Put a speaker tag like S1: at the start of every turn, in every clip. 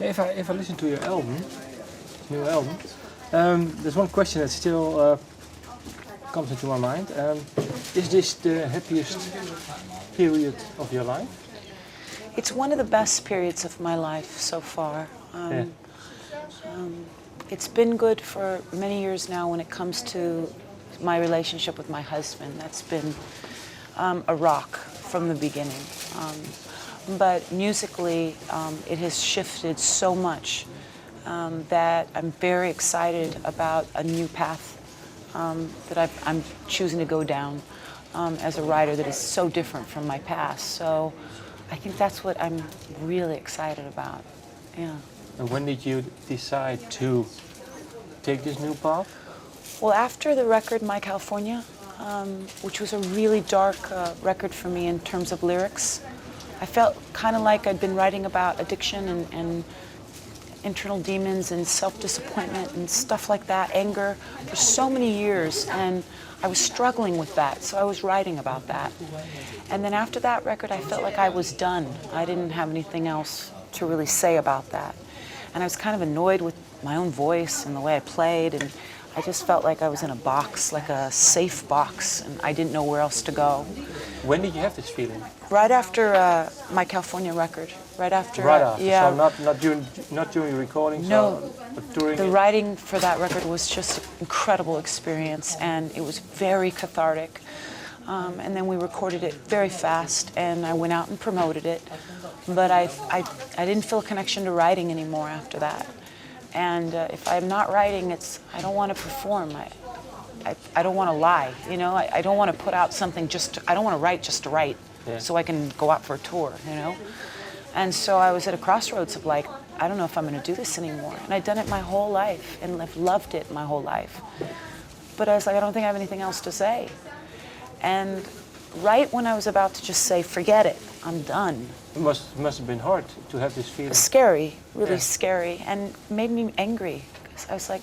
S1: If I listen to your new album, there's one question that still comes into my mind. Is this the happiest period of your life?
S2: It's one of the best periods of my life so far.
S1: Yeah.
S2: It's been good for many years now when it comes to my relationship with my husband. That's been a rock from the beginning. But musically, it has shifted so much that I'm very excited about a new path that I'm choosing to go down as a writer that is so different from my past. So I think that's what I'm really excited about. Yeah.
S1: And when did you decide to take this new path?
S2: Well, after the record My California, which was a really dark record for me in terms of lyrics, I felt kind of like I'd been writing about addiction and internal demons and self-disappointment and stuff like that, anger, for so many years, and I was struggling with that, so I was writing about that. And then after that record, I felt like I was done. I didn't have anything else to really say about that. And I was kind of annoyed with my own voice and the way I played, and I just felt like I was in a box, like a safe box, and I didn't know where else to go.
S1: When did you have this feeling?
S2: Right after My California record. Right after.
S1: Yeah. So not during recording.
S2: No.
S1: But during
S2: the writing for that record was just an incredible experience, and it was very cathartic. And then we recorded it very fast, and I went out and promoted it. But I didn't feel a connection to writing anymore after that. And if I'm not writing, I don't want to perform. I don't want to lie, you know. I don't want to put out something I don't want to write just to write, so I can go out for a tour, you know. And so I was at a crossroads of like, I don't know if I'm going to do this anymore. And I'd done it my whole life and I've loved it my whole life. But I was like, I don't think I have anything else to say. And right when I was about to just say, forget it, I'm done.
S1: It must have been hard to have this feeling.
S2: Scary, really scary, and made me angry. Because I was like,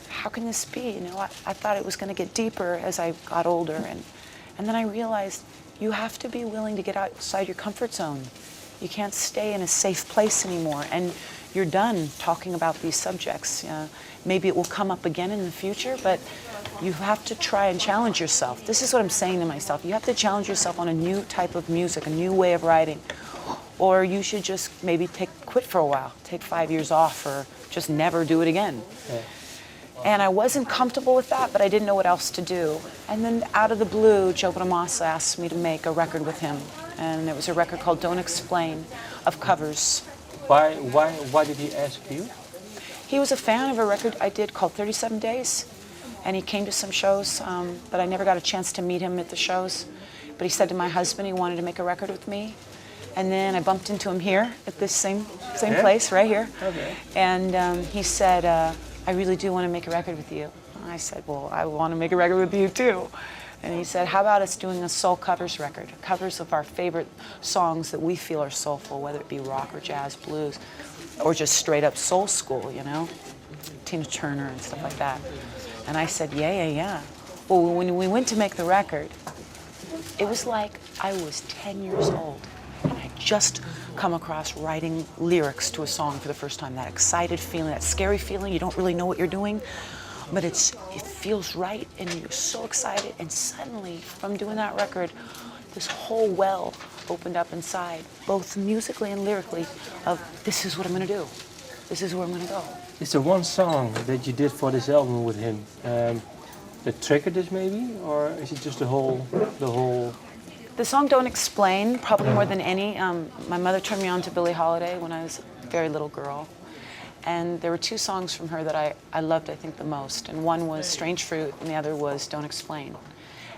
S2: how can this be? You know, I thought it was going to get deeper as I got older. And then I realized you have to be willing to get outside your comfort zone. You can't stay in a safe place anymore. And you're done talking about these subjects. Maybe it will come up again in the future, but you have to try and challenge yourself. This is what I'm saying to myself. You have to challenge yourself on a new type of music, a new way of writing. Or you should just maybe quit for a while, take 5 years off, or just never do it again. Yeah. And I wasn't comfortable with that, but I didn't know what else to do. And then out of the blue, Joe Bonamassa asked me to make a record with him. And it was a record called Don't Explain, of covers.
S1: Why did he ask you?
S2: He was a fan of a record I did called 37 Days. And he came to some shows, but I never got a chance to meet him at the shows. But he said to my husband he wanted to make a record with me. And then I bumped into him here at this same place, right here. Okay. And he said, I really do want to make a record with you. And I said, well, I want to make a record with you too. And he said, how about us doing a soul covers record? Covers of our favorite songs that we feel are soulful, whether it be rock or jazz, blues, or just straight up soul school, you know? Tina Turner and stuff like that. And I said, yeah. Well, when we went to make the record, it was like I was 10 years old. And I just come across writing lyrics to a song for the first time. That excited feeling, that scary feeling, you don't really know what you're doing, but it feels right, and you're so excited. And suddenly, from doing that record, this whole well opened up inside, both musically and lyrically, of this is what I'm going to do. This is where I'm going to go.
S1: Is there one song that you did for this album with him that triggered this maybe? Or is it just the whole...
S2: The song Don't Explain, probably more than any. My mother turned me on to Billie Holiday when I was a very little girl. And there were two songs from her that I loved, I think, the most. And one was Strange Fruit, and the other was Don't Explain.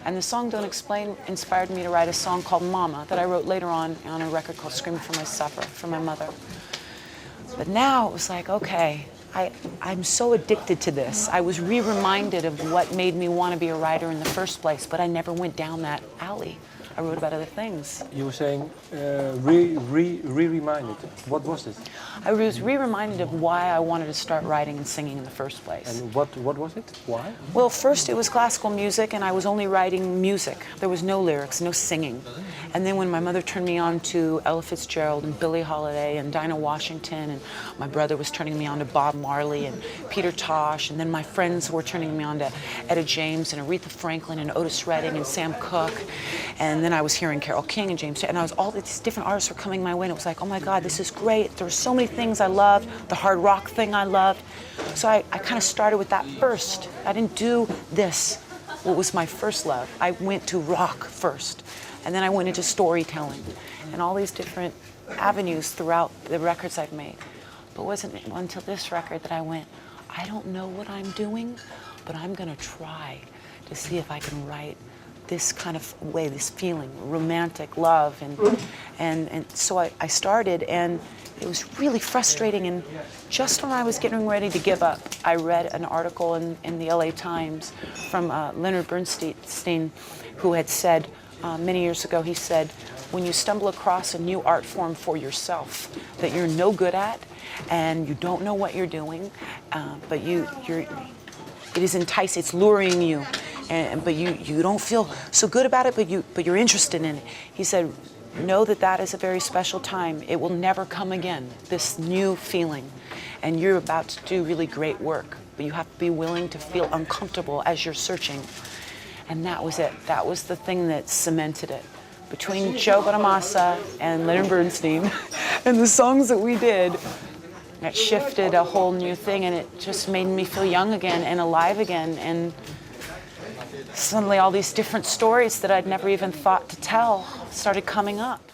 S2: And the song Don't Explain inspired me to write a song called Mama that I wrote later on a record called Screaming for My Supper, for my mother. But now it was like, okay, I'm so addicted to this. I was reminded of what made me want to be a writer in the first place, but I never went down that alley. I wrote about other things.
S1: You were saying re-reminded. What was it?
S2: I was re-reminded of why I wanted to start writing and singing in the first place.
S1: And what was it? Why?
S2: Well, first it was classical music, and I was only writing music. There was no lyrics, no singing. And then when my mother turned me on to Ella Fitzgerald and Billie Holiday and Dinah Washington, and my brother was turning me on to Bob Marley and Peter Tosh, and then my friends were turning me on to Etta James and Aretha Franklin and Otis Redding and Sam Cooke, and then I was hearing Carole King and James, and all these different artists were coming my way, and it was like, oh my God, this is great. There were so many things I loved, the hard rock thing I loved. So I kind of started with that first. I didn't do this, what was my first love. I went to rock first, and then I went into storytelling and all these different avenues throughout the records I've made. But it wasn't until this record that I went, I don't know what I'm doing, but I'm gonna try to see if I can write this kind of way, this feeling, romantic love, and so I started, and it was really frustrating. And just when I was getting ready to give up, I read an article in the LA Times from Leonard Bernstein, who had said many years ago, he said, when you stumble across a new art form for yourself that you're no good at, and you don't know what you're doing, but it is enticing, it's luring you, but you don't feel so good about it, but you're interested in it. He said, know that is a very special time. It will never come again, this new feeling. And you're about to do really great work, but you have to be willing to feel uncomfortable as you're searching. And that was it. That was the thing that cemented it. Between Joe Bonamassa and Leonard Bernstein and the songs that we did, it shifted a whole new thing, and it just made me feel young again and alive again. And suddenly all these different stories that I'd never even thought to tell started coming up.